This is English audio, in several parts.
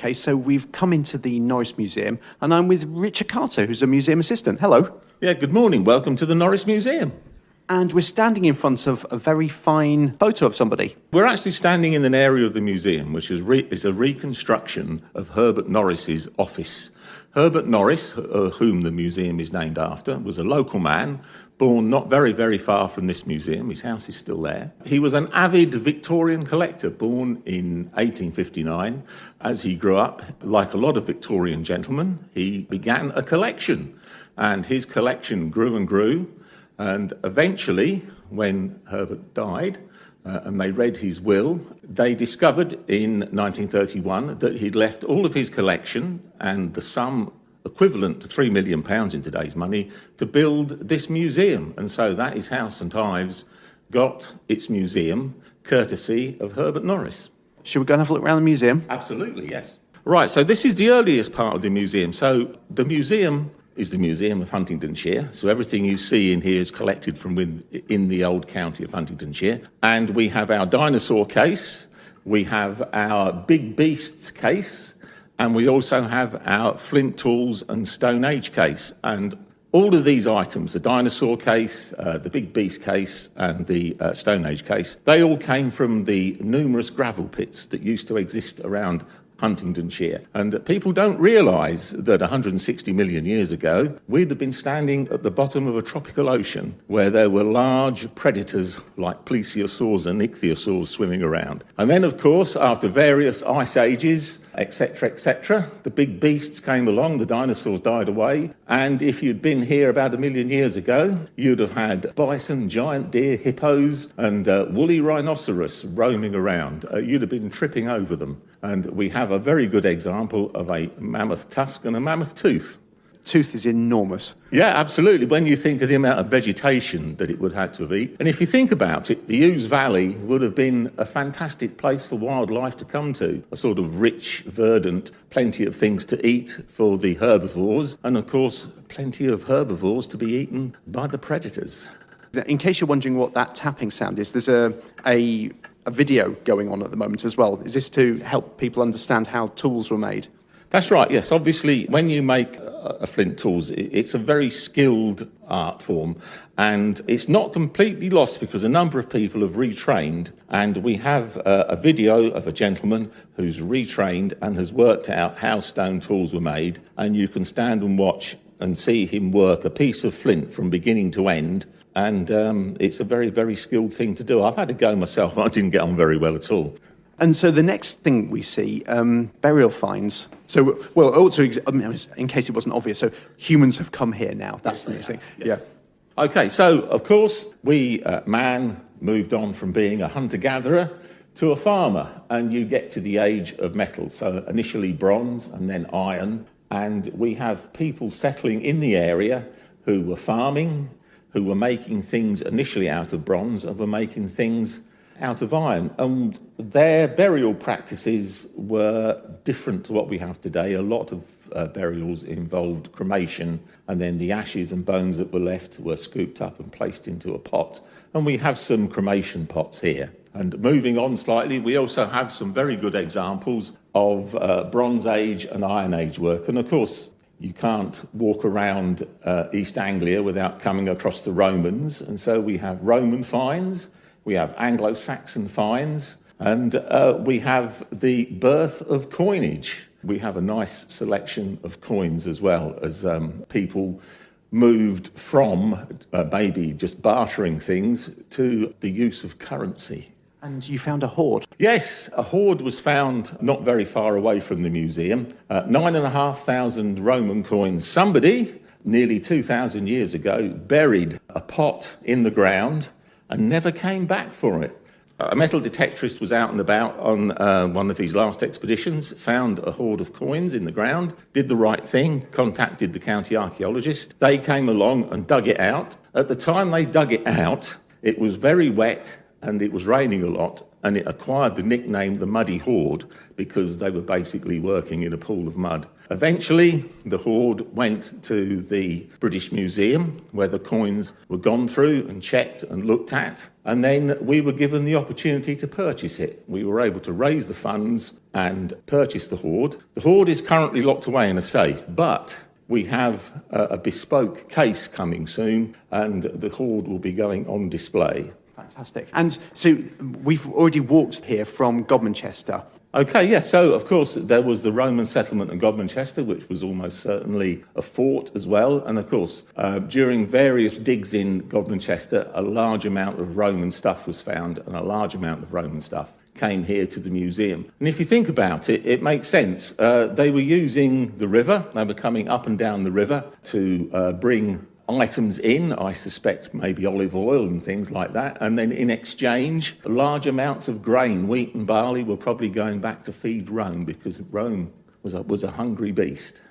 Okay, so we've come into the Norris Museum, and I'm with Richard Carter, who's a museum assistant. Hello. Yeah, good morning. Welcome to the Norris Museum. And we're standing in front of a very fine photo of somebody. We're actually standing in an area of the museum which is a reconstruction of Herbert Norris's office. Herbert Norris, whom the museum is named after, was a local man, born not very, very far from this museum. His house is still there. He was an avid Victorian collector, born in 1859. As he grew up, like a lot of Victorian gentlemen, he began a collection, and his collection grew and grew. And eventually, when Herbert died, and they read his will, they discovered in 1931 that he'd left all of his collection and the sum equivalent to £3 million in today's money to build this museum. And so that is how St Ives got its museum, courtesy of Herbert Norris. Should we go and have a look around the museum? Absolutely, yes. Right, so this is the earliest part of the museum. So the museum is the Museum of Huntingdonshire. So everything you see in here is collected from in the old county of Huntingdonshire. And we have our dinosaur case, we have our big beasts case, and we also have our flint tools and Stone Age case. And all of these items, the dinosaur case, the big beast case, and the Stone Age case, they all came from the numerous gravel pits that used to exist around Huntingdonshire. And people don't realise that 160 million years ago, we'd have been standing at the bottom of a tropical ocean where there were large predators like plesiosaurs and ichthyosaurs swimming around. And then, of course, after various ice ages, etc., the big beasts came along, the dinosaurs died away, and if you'd been here about 1 million years ago, you'd have had bison, giant deer, hippos, and woolly rhinoceros roaming around. You'd have been tripping over them. And we have a very good example of a mammoth tusk and a mammoth tooth. Tooth is enormous. Yeah, absolutely, when you think of the amount of vegetation that it would have to have eaten. And if you think about it, the Ouse Valley would have been a fantastic place for wildlife to come to. A sort of rich, verdant, plenty of things to eat for the herbivores, and of course, plenty of herbivores to be eaten by the predators. In case you're wondering what that tapping sound is, there's a video going on at the moment as well. Is this to help people understand how tools were made? That's right, yes. Obviously, when you make a flint tools, it's a very skilled art form, and it's not completely lost because a number of people have retrained, and we have a video of a gentleman who's retrained and has worked out how stone tools were made, and you can stand and watch and see him work a piece of flint from beginning to end. And it's a very, very skilled thing to do. I've had a go myself, I didn't get on very well at all. And so the next thing we see, burial finds. So, well, also, in case it wasn't obvious, so humans have come here now. That's the next thing. Yes. Yeah. Okay, so, of course, man moved on from being a hunter-gatherer to a farmer, and you get to the age of metal. So initially bronze and then iron. And we have people settling in the area who were farming, who were making things initially out of bronze and were making things out of iron. And their burial practices were different to what we have today. A lot of burials involved cremation, and then the ashes and bones that were left were scooped up and placed into a pot. And we have some cremation pots here. And moving on slightly, we also have some very good examples of Bronze Age and Iron Age work. And of course, you can't walk around East Anglia without coming across the Romans. And so we have Roman finds, we have Anglo-Saxon finds, and we have the birth of coinage. We have a nice selection of coins as well, as people moved from maybe just bartering things to the use of currency. And you found a hoard? Yes, a hoard was found not very far away from the museum. 9,500 Roman coins. Somebody, nearly 2,000 years ago, buried a pot in the ground and never came back for it. A metal detectorist was out and about on one of his last expeditions, found a hoard of coins in the ground, did the right thing, contacted the county archaeologist. They came along and dug it out. At the time they dug it out, it was very wet, and it was raining a lot, and it acquired the nickname the Muddy Hoard because they were basically working in a pool of mud. Eventually, the hoard went to the British Museum, where the coins were gone through and checked and looked at, and then we were given the opportunity to purchase it. We were able to raise the funds and purchased the hoard. The hoard is currently locked away in a safe, but we have a bespoke case coming soon, and the hoard will be going on display. Fantastic. And so we've already walked here from Godmanchester. Okay, yes. So, of course, there was the Roman settlement in Godmanchester, which was almost certainly a fort as well. And, of course, during various digs in Godmanchester, a large amount of Roman stuff was found, and a large amount of Roman stuff came here to the museum. And if you think about it, it makes sense. They were using the river. They were coming up and down the river to bring items in, I suspect maybe olive oil and things like that, and then in exchange, large amounts of grain, wheat and barley, were probably going back to feed Rome, because Rome was a hungry beast.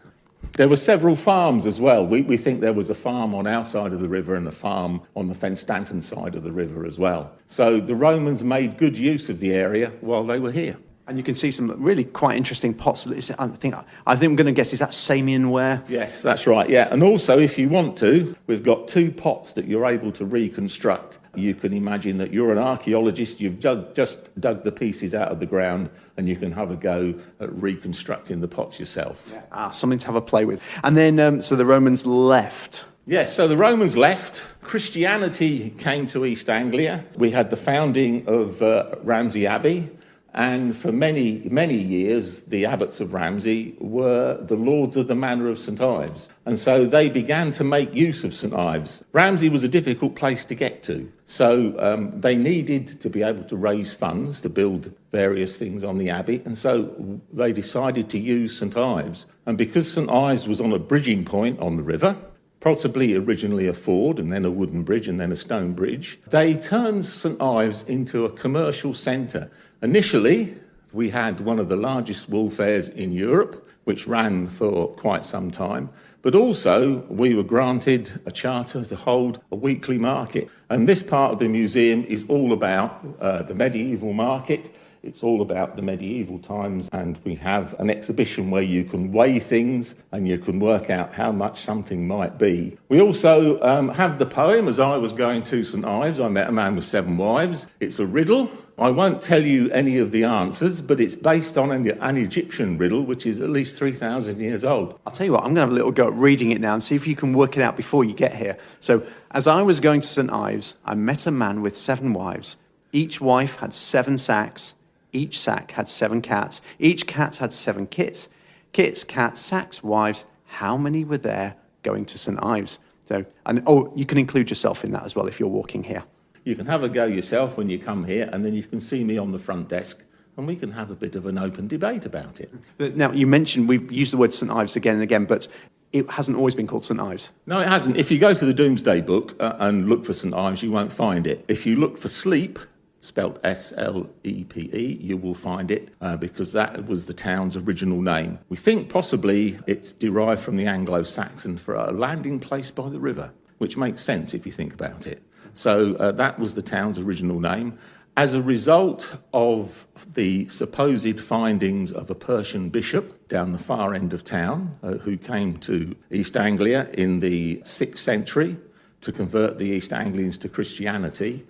There were several farms as well. We think there was a farm on our side of the river and a farm on the Fenstanton side of the river as well. So the Romans made good use of the area while they were here. And you can see some really quite interesting pots. I think I'm going to guess, is that Samian ware? Yes, that's right, yeah. And also, if you want to, we've got 2 pots that you're able to reconstruct. You can imagine that you're an archaeologist, you've just dug the pieces out of the ground, and you can have a go at reconstructing the pots yourself. Yeah. Something to have a play with. And then, so the Romans left. Yes, so the Romans left. Christianity came to East Anglia. We had the founding of Ramsey Abbey. And for many, many years, the abbots of Ramsey were the lords of the manor of St Ives. And so they began to make use of St Ives. Ramsey was a difficult place to get to. So they needed to be able to raise funds to build various things on the abbey. And so they decided to use St Ives. And because St Ives was on a bridging point on the river, possibly originally a ford and then a wooden bridge and then a stone bridge, they turned St Ives into a commercial centre. Initially, we had one of the largest wool fairs in Europe, which ran for quite some time. But also, we were granted a charter to hold a weekly market. And this part of the museum is all about the medieval market. It's all about the medieval times, and we have an exhibition where you can weigh things and you can work out how much something might be. We also have the poem, As I Was Going to St Ives, I Met a Man with 7 Wives. It's a riddle. I won't tell you any of the answers, but it's based on an Egyptian riddle, which is at least 3,000 years old. I'll tell you what, I'm going to have a little go at reading it now and see if you can work it out before you get here. So, as I was going to St Ives, I met a man with 7 wives. Each wife had 7 sacks. Each sack had 7 cats. Each cat had 7 kits. Kits, cats, sacks, wives. How many were there going to St Ives? So, you can include yourself in that as well if you're walking here. You can have a go yourself when you come here, and then you can see me on the front desk, and we can have a bit of an open debate about it. But now, you mentioned we've used the word St Ives again and again, but it hasn't always been called St Ives. No, it hasn't. If you go to the Domesday Book and look for St Ives, you won't find it. If you look for sleep, spelt S-L-E-P-E, you will find it because that was the town's original name. We think possibly it's derived from the Anglo-Saxon for a landing place by the river, which makes sense if you think about it. So that was the town's original name. As a result of the supposed findings of a Persian bishop down the far end of town who came to East Anglia in the 6th century to convert the East Anglians to Christianity,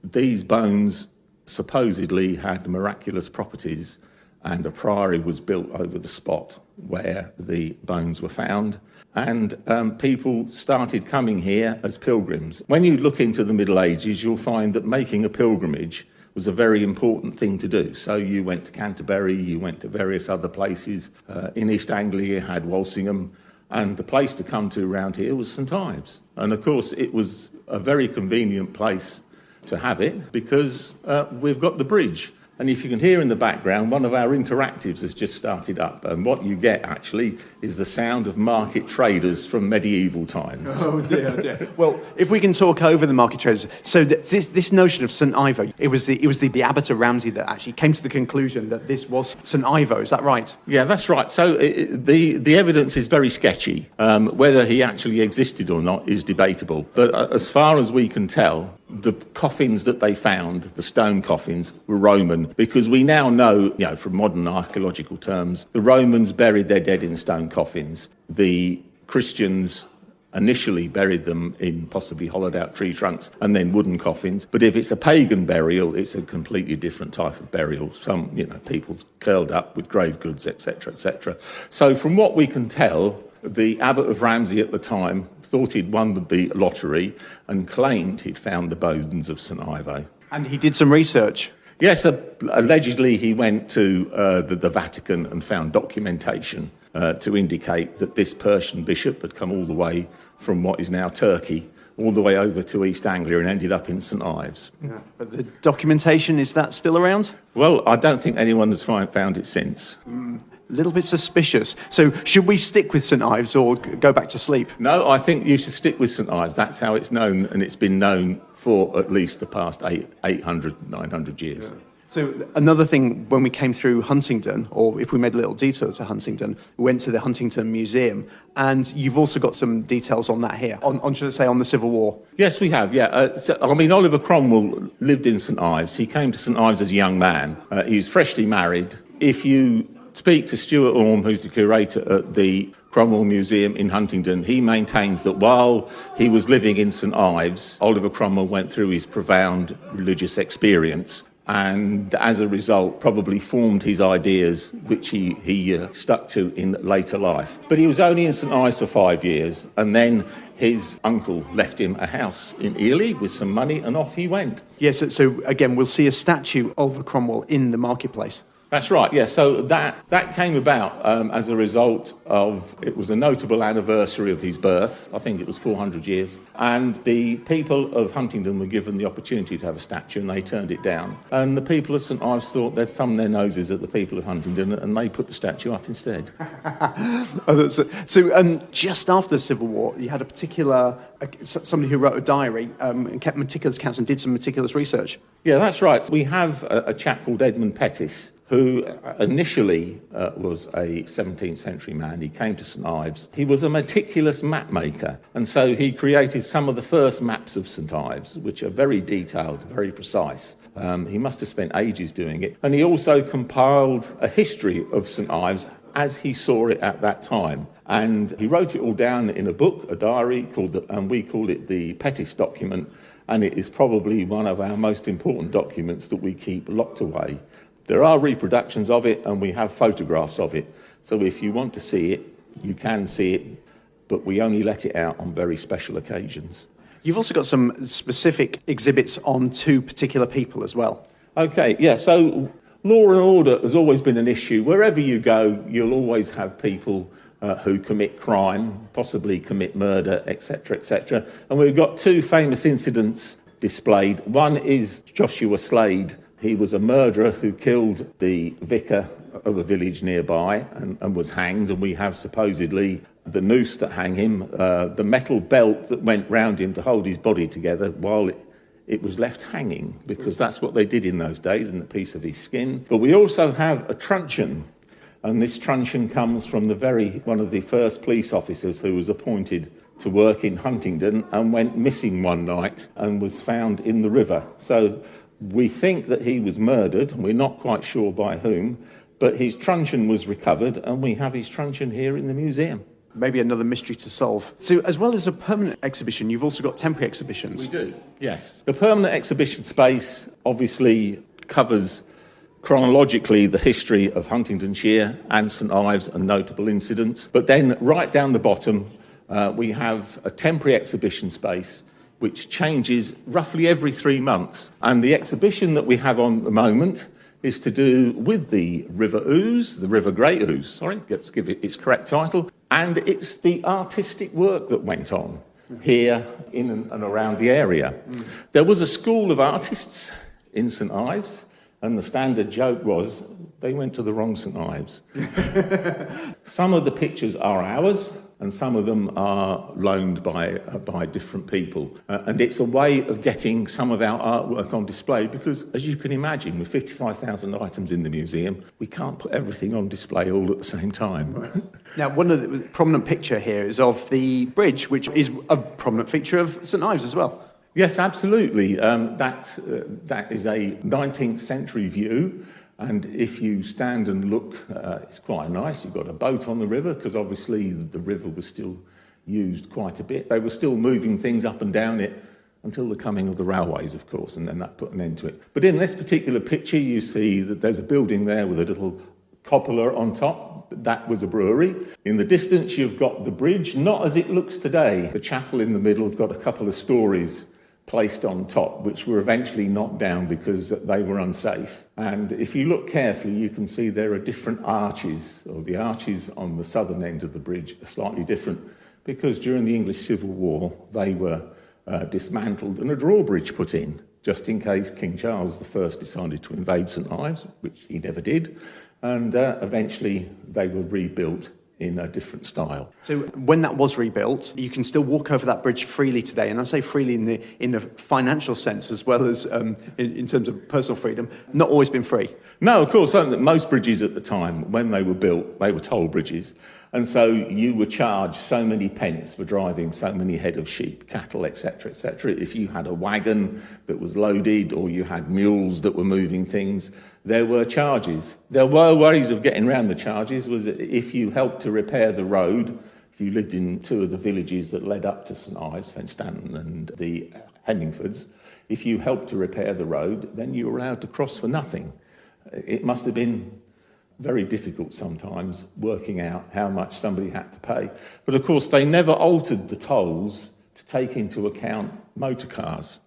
these bones supposedly had miraculous properties, and a priory was built over the spot where the bones were found. And people started coming here as pilgrims. When you look into the Middle Ages, you'll find that making a pilgrimage was a very important thing to do. So you went to Canterbury, you went to various other places. In East Anglia, you had Walsingham, and the place to come to around here was St Ives. And of course, it was a very convenient place to have it because we've got the bridge. And if you can hear in the background, one of our interactives has just started up. And what you get, actually, is the sound of market traders from medieval times. Oh, dear, oh, dear. Well, if we can talk over the market traders. So this notion of St Ivo, it was the abbot of Ramsey that actually came to the conclusion that this was St Ivo. Is that right? Yeah, that's right. So the evidence is very sketchy. Whether he actually existed or not is debatable. But as far as we can tell, the coffins that they found, the stone coffins, were Roman, because we now know, from modern archaeological terms, the Romans buried their dead in stone coffins. The Christians initially buried them in possibly hollowed out tree trunks and then wooden coffins. But if it's a pagan burial, it's a completely different type of burial. Some, people curled up with grave goods, etc., etc. So from what we can tell, the abbot of Ramsey at the time thought he'd won the lottery and claimed he'd found the bones of St Ives. And he did some research. Yes, allegedly he went to the Vatican and found documentation to indicate that this Persian bishop had come all the way from what is now Turkey, all the way over to East Anglia and ended up in St Ives. Yeah. But the documentation, is that still around? Well, I don't think anyone has found it since. A little bit suspicious. So should we stick with St Ives or go back to sleep? No, I think you should stick with St Ives. That's how it's known, and it's been known for at least the past 800, 900 years. Yeah. So another thing, when we came through Huntingdon, or if we made a little detour to Huntingdon, we went to the Huntingdon Museum, and you've also got some details on that here, on should I say, on the Civil War. Yes, we have, yeah. Oliver Cromwell lived in St Ives. He came to St Ives as a young man. He was freshly married. If you speak to Stuart Orme, who's the curator at the Cromwell Museum in Huntingdon, he maintains that while he was living in St Ives, Oliver Cromwell went through his profound religious experience, and as a result probably formed his ideas, which he stuck to in later life. But he was only in St Ives for 5 years, and then his uncle left him a house in Ely with some money, and off he went. Yes, so again, we'll see a statue of Oliver Cromwell in the marketplace. That's right, yes. So that came about as a result of, it was a notable anniversary of his birth. I think it was 400 years. And the people of Huntingdon were given the opportunity to have a statue, and they turned it down. And the people of St Ives thought they'd thumb their noses at the people of Huntingdon, and they put the statue up instead. So just after the Civil War, you had a particular, somebody who wrote a diary and kept meticulous accounts and did some meticulous research. Yeah, that's right. We have a chap called Edmund Pettis, who initially was a 17th century man. He came to St Ives. He was a meticulous map maker, and so he created some of the first maps of St Ives, which are very detailed, very precise. He must have spent ages doing it. And he also compiled a history of St Ives as he saw it at that time. And he wrote it all down in a book, a diary, and we call it the Pettis document, and it is probably one of our most important documents that we keep locked away. There are reproductions of it, and we have photographs of it. So if you want to see it, you can see it, but we only let it out on very special occasions. You've also got some specific exhibits on two particular people as well. Okay, yeah, so law and order has always been an issue. Wherever you go, you'll always have people who commit crime, possibly commit murder, etc., etc. And we've got two famous incidents displayed. One is Joshua Slade. He was a murderer who killed the vicar of a village nearby and was hanged, and we have supposedly the noose that hang him, the metal belt that went round him to hold his body together while it was left hanging, because that's what they did in those days, and a piece of his skin. But we also have a truncheon, and this truncheon comes from one of the first police officers who was appointed to work in Huntingdon and went missing one night and was found in the river. So we think that he was murdered, and we're not quite sure by whom, but his truncheon was recovered, and we have his truncheon here in the museum. Maybe another mystery to solve. So as well as a permanent exhibition, you've also got temporary exhibitions. We do, yes. The permanent exhibition space obviously covers chronologically the history of Huntingdonshire and St Ives and notable incidents. But then right down the bottom, we have a temporary exhibition space which changes roughly every 3 months. And the exhibition that we have on at the moment is to do with the River Ouse, the River Great Ouse, let's give it its correct title, and it's the artistic work that went on here in and around the area. There was a school of artists in St Ives, and the standard joke was they went to the wrong St Ives. Some of the pictures are ours, and some of them are loaned by different people. And it's a way of getting some of our artwork on display, because, as you can imagine, with 55,000 items in the museum, we can't put everything on display all at the same time. Right. Now, one of the prominent picture here is of the bridge, which is a prominent feature of St Ives as well. Yes, absolutely. That is a 19th century view. And if you stand and look, it's quite nice. You've got a boat on the river, because obviously the river was still used quite a bit. They were still moving things up and down it until the coming of the railways, of course, and then that put an end to it. But in this particular picture, you see that there's a building there with a little cupola on top. That was a brewery. In the distance, you've got the bridge, not as it looks today. The chapel in the middle has got a couple of stories placed on top, which were eventually knocked down because they were unsafe. And if you look carefully, you can see there are different arches, or the arches on the southern end of the bridge are slightly different because during the English Civil War, they were dismantled and a drawbridge put in, just in case King Charles I decided to invade St Ives, which he never did, and eventually they were rebuilt in a different style. So when that was rebuilt, you can still walk over that bridge freely today, and I say freely in the financial sense as well as in terms of personal freedom. Not always been free. No, of course, most bridges at the time, when they were built, they were toll bridges. And so you were charged so many pence for driving so many head of sheep, cattle, etc., etc. If you had a wagon that was loaded or you had mules that were moving things, there were charges. There were ways of getting around the charges. Was if you helped to repair the road, if you lived in two of the villages that led up to St Ives, Fenstanton and the Henningfords, if you helped to repair the road, then you were allowed to cross for nothing. It must have been very difficult sometimes working out how much somebody had to pay. But of course, they never altered the tolls to take into account motor cars.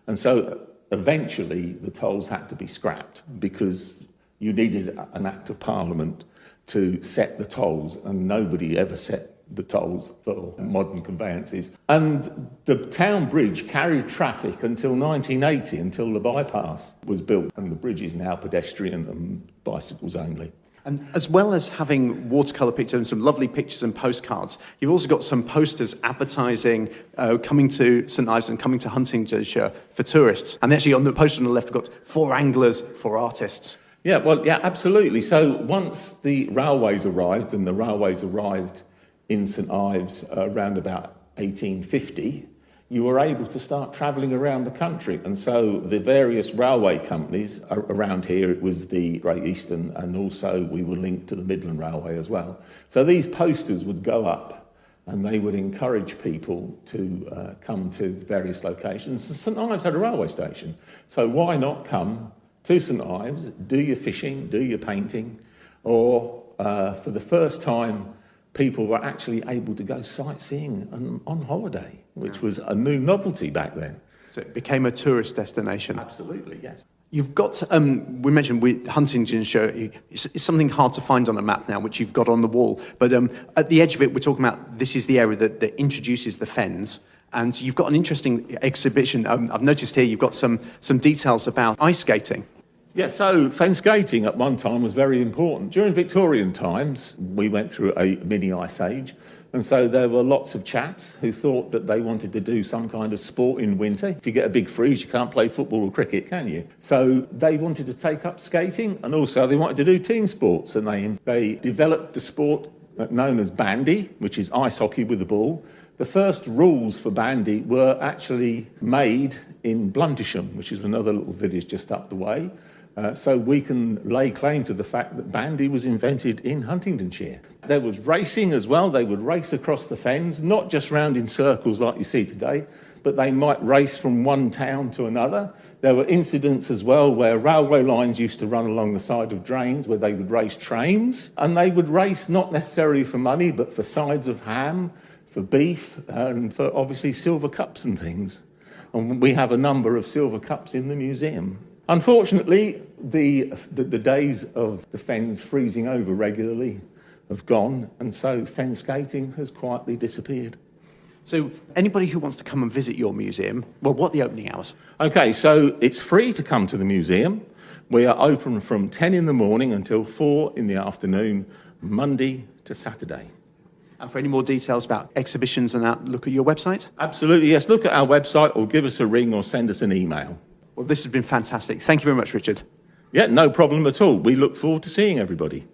And so eventually the tolls had to be scrapped because you needed an act of parliament to set the tolls, and nobody ever set the tolls for modern conveyances. And the town bridge carried traffic until 1980, until the bypass was built, and the bridge is now pedestrian and bicycles only. And as well as having watercolour pictures and some lovely pictures and postcards, you've also got some posters advertising coming to St Ives and coming to Huntingdonshire for tourists. And actually on the poster on the left, we've got 4 anglers, 4 artists. Yeah, absolutely. So once the railways arrived, and the railways arrived in St Ives around about 1850, you were able to start travelling around the country. And so the various railway companies around here, it was the Great Eastern, and also we were linked to the Midland Railway as well. So these posters would go up and they would encourage people to come to various locations. St Ives had a railway station, so why not come to St Ives, do your fishing, do your painting, or for the first time, people were actually able to go sightseeing on holiday, which was a new novelty back then. So it became a tourist destination. Absolutely, yes. You've got, we mentioned Huntingdonshire, it's something hard to find on a map now, which you've got on the wall. But at the edge of it, we're talking about this is the area that introduces the fens. And you've got an interesting exhibition. I've noticed here you've got some details about ice skating. Yeah, so fen skating at one time was very important. During Victorian times, we went through a mini ice age, and so there were lots of chaps who thought that they wanted to do some kind of sport in winter. If you get a big freeze, you can't play football or cricket, can you? So they wanted to take up skating, and also they wanted to do team sports, and they developed the sport known as bandy, which is ice hockey with a ball. The first rules for bandy were actually made in Bluntisham, which is another little village just up the way. So we can lay claim to the fact that bandy was invented in Huntingdonshire. There was racing as well. They would race across the fens, not just round in circles like you see today, but they might race from one town to another. There were incidents as well where railway lines used to run along the side of drains where they would race trains, and they would race not necessarily for money, but for sides of ham, for beef, and for obviously silver cups and things. And we have a number of silver cups in the museum. Unfortunately, the days of the fens freezing over regularly have gone, and so fen skating has quietly disappeared. So anybody who wants to come and visit your museum, well, what are the opening hours? Okay, so it's free to come to the museum. We are open from 10 in the morning until 4 in the afternoon, Monday to Saturday. And for any more details about exhibitions and that, look at your website? Absolutely, yes. Look at our website or give us a ring or send us an email. Well, this has been fantastic. Thank you very much, Richard. Yeah, no problem at all. We look forward to seeing everybody.